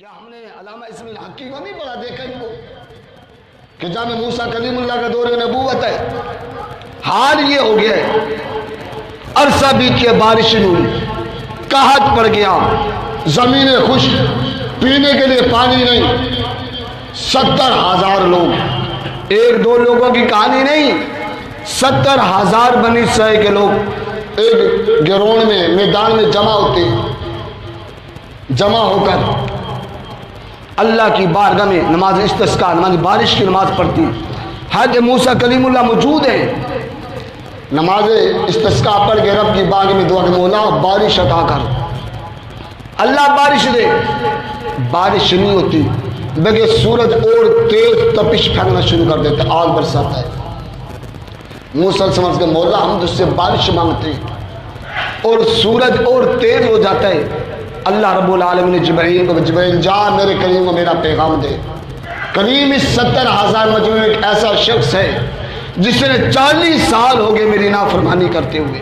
کیا ہم نے علامہ اسم الحقی کو نہیں پڑھا دیکھا ان کو کہ جامع موسیٰ کلیم اللہ کا دور نبوت ہے؟ حال یہ ہو گیا ہے عرصہ بیت کے بارش ہوئی، قحط پڑ گیا، زمینیں خشک، پینے کے لیے پانی نہیں، 70,000 لوگ، ایک دو لوگوں کی کہانی نہیں، 70,000 بنی اسرائیل کے لوگ ایک گروڑ میں میدان میں جمع ہوتے، جمع ہو کر اللہ کی بارگاہ میں نماز استسقاء، نماز بارش کی نماز پڑھتی۔ حضرت موسیٰ کلیم اللہ موجود ہیں، نماز استسقاء پڑھ کے رب کی بارگاہ میں دعا کہ مولا بارش عطا کر، اللہ بارش دے، بارش نہیں ہوتی بلکہ سورج اور تیز تپش پھینکنا شروع کر دیتا ہے، آگ برساتا ہے۔ موسیٰ سمجھ کے مولا ہم تجھ سے بارش مانگتے ہیں، اور سورج اور تیز ہو جاتا ہے۔ اللہ رب العالمین نے جبرائیل کو، جبرائیل جا میرے کریم کو میرا پیغام دے۔ کریم اس 70,000 مجموعے میں ایک ایسا شخص ہے جس نے 40 سال ہو گئے میری نافرمانی کرتے ہوئے،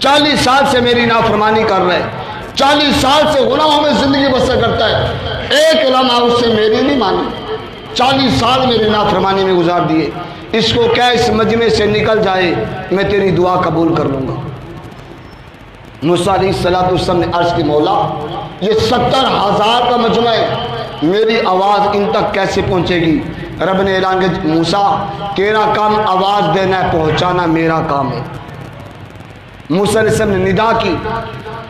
40 سال سے میری نافرمانی کر رہا ہے، 40 سال سے گناہوں میں زندگی بسر کرتا ہے، ایک لمحہ اس سے میری نہیں مانی، 40 سال میری نافرمانی میں گزار دیے، اس کو کیا اس مجمع سے نکل جائے میں تیری دعا قبول کر لوں گا۔ موسیٰ علیہ السلام نے عرض کی مولا یہ 70,000 کا مجمع ہے، میری آواز ان تک کیسے پہنچے گی؟ رب نے اعلان کیا موسیٰ تیرا کام آواز دینا ہے، پہنچانا میرا کام ہے۔ موسیٰ علیہ السلام نے ندا کی،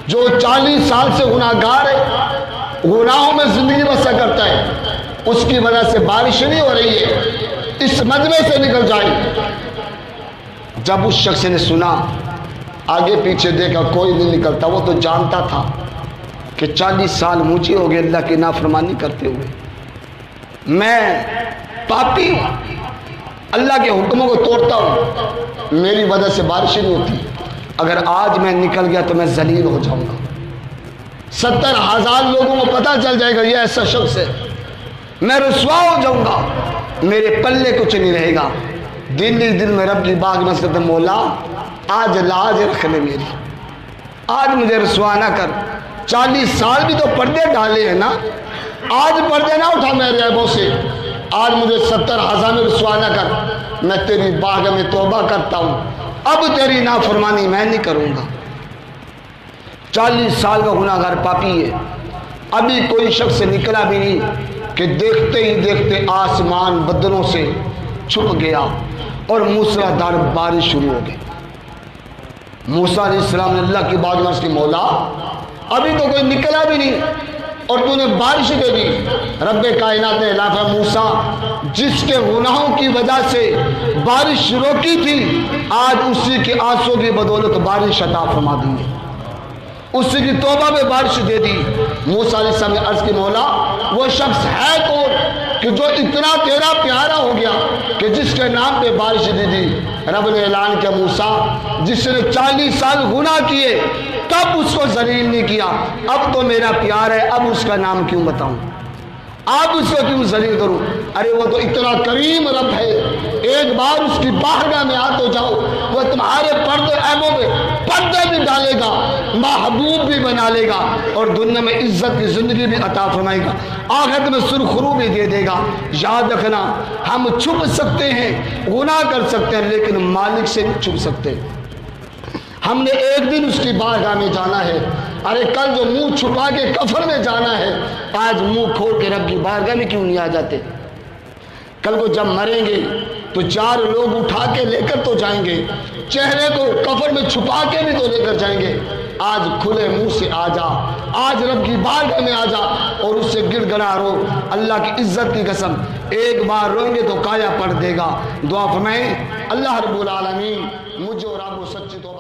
جو 40 سال سے گناہگار ہے، گناہوں میں زندگی بسر کرتا ہے، اس کی وجہ سے بارش نہیں ہو رہی ہے، اس مجمع سے نکل جائے۔ جب اس شخص نے سنا، آگے پیچھے دیکھا کوئی نہیں نکلتا، وہ تو جانتا تھا کہ 40 سال مجھے ہو گئے اللہ کی نافرمانی کرتے ہوئے، میں پاپی ہوں، اللہ کے حکموں کو توڑتا ہوں، میری وجہ سے بارش نہیں ہوتی، اگر آج میں نکل گیا تو میں ذلیل ہو جاؤں گا، 70,000 لوگوں کو پتہ چل جائے گا یہ ایسا شخص ہے، میں رسوا ہو جاؤں گا، میرے پلے کچھ نہیں رہے گا۔ دل ہی دل میں رب کی باغ میں کہتا مولا آج لاج رکھ لے میری، آج مجھے رسوا نہ کر، 40 سال بھی تو پردے ڈالے ہیں نا، آج پردے نہ اٹھا میرے عیبوں سے، آج مجھے 70,000 میں رسوا نہ کر، میں تیری باغ میں توبہ کرتا ہوں، اب تیری نافرمانی میں نہیں کروں گا۔ 40 سال کا گناہگار پاپی ہے، ابھی کوئی شخص نکلا بھی نہیں کہ دیکھتے ہی دیکھتے آسمان بدلوں سے چھپ گیا اور موسیٰدھار بارش شروع ہو گئی۔ موسیٰ علیہ السلام نے اللہ کی بات میں اس کی مولا ابھی تو کوئی نکلا بھی نہیں اور تو نے بارش دے دی۔ رب کائنات نے اعلان فرمایا موسیٰ جس کے گناہوں کی وجہ سے بارش روکی تھی آج اسی کے آنسوں کی بدولت بارش عطا فرما دی ہے، اسی کی توبہ میں بارش دے دی۔ موسیٰ علیہ السلام نے عرض کی مولا وہ شخص ہے کون کہ جو اتنا تیرا پیارا ہو گیا کہ جس کے نام پہ بارش دے دی؟ رب نے اعلان کیا موسیٰ جس نے 40 سال گناہ کیے تب اس کو ذلیل نہیں کیا، اب تو میرا پیار ہے، اب اس کا نام کیوں بتاؤں، آپ اس کو کیوں ذلیل کروں؟ ارے وہ تو اتنا کریم رب ہے، ایک بار اس کی بارگاہ میں آ تو جاؤ، وہ تمہارے پردے عیبوں میں پردے بھی ڈالے گا، محبوب بھی بنا لے گا، اور دنیا میں عزت کی زندگی بھی عطا فرمائے گا، آخرت میں سرخرو بھی دے دے گا۔ یاد رکھنا ہم چھپ سکتے ہیں، گناہ کر سکتے ہیں، لیکن مالک سے نہیں چھپ سکتے۔ ہم نے ایک دن اس کی بارگاہ میں جانا ہے، ارے کل جو منہ چھپا کے کفر میں جانا ہے، آج منہ کھول کے رب کی بارگاہ میں کیوں نہیں آ جاتے؟ کل کو جب مریں گے تو 4 لوگ اٹھا کے لے کر تو جائیں گے، چہرے کو کفر میں چھپا کے بھی تو لے کر جائیں گے۔ آج کھلے منہ سے آ جا، آج رب کی بارگاہ میں آ جا اور اس سے گڑ گڑا رو، اللہ کی عزت کی قسم ایک بار روئیں گے تو کایا پڑ دے گا۔ دعا فرمائیں اللہ رب العالمین مجھے اور آپ کو سچی توبہ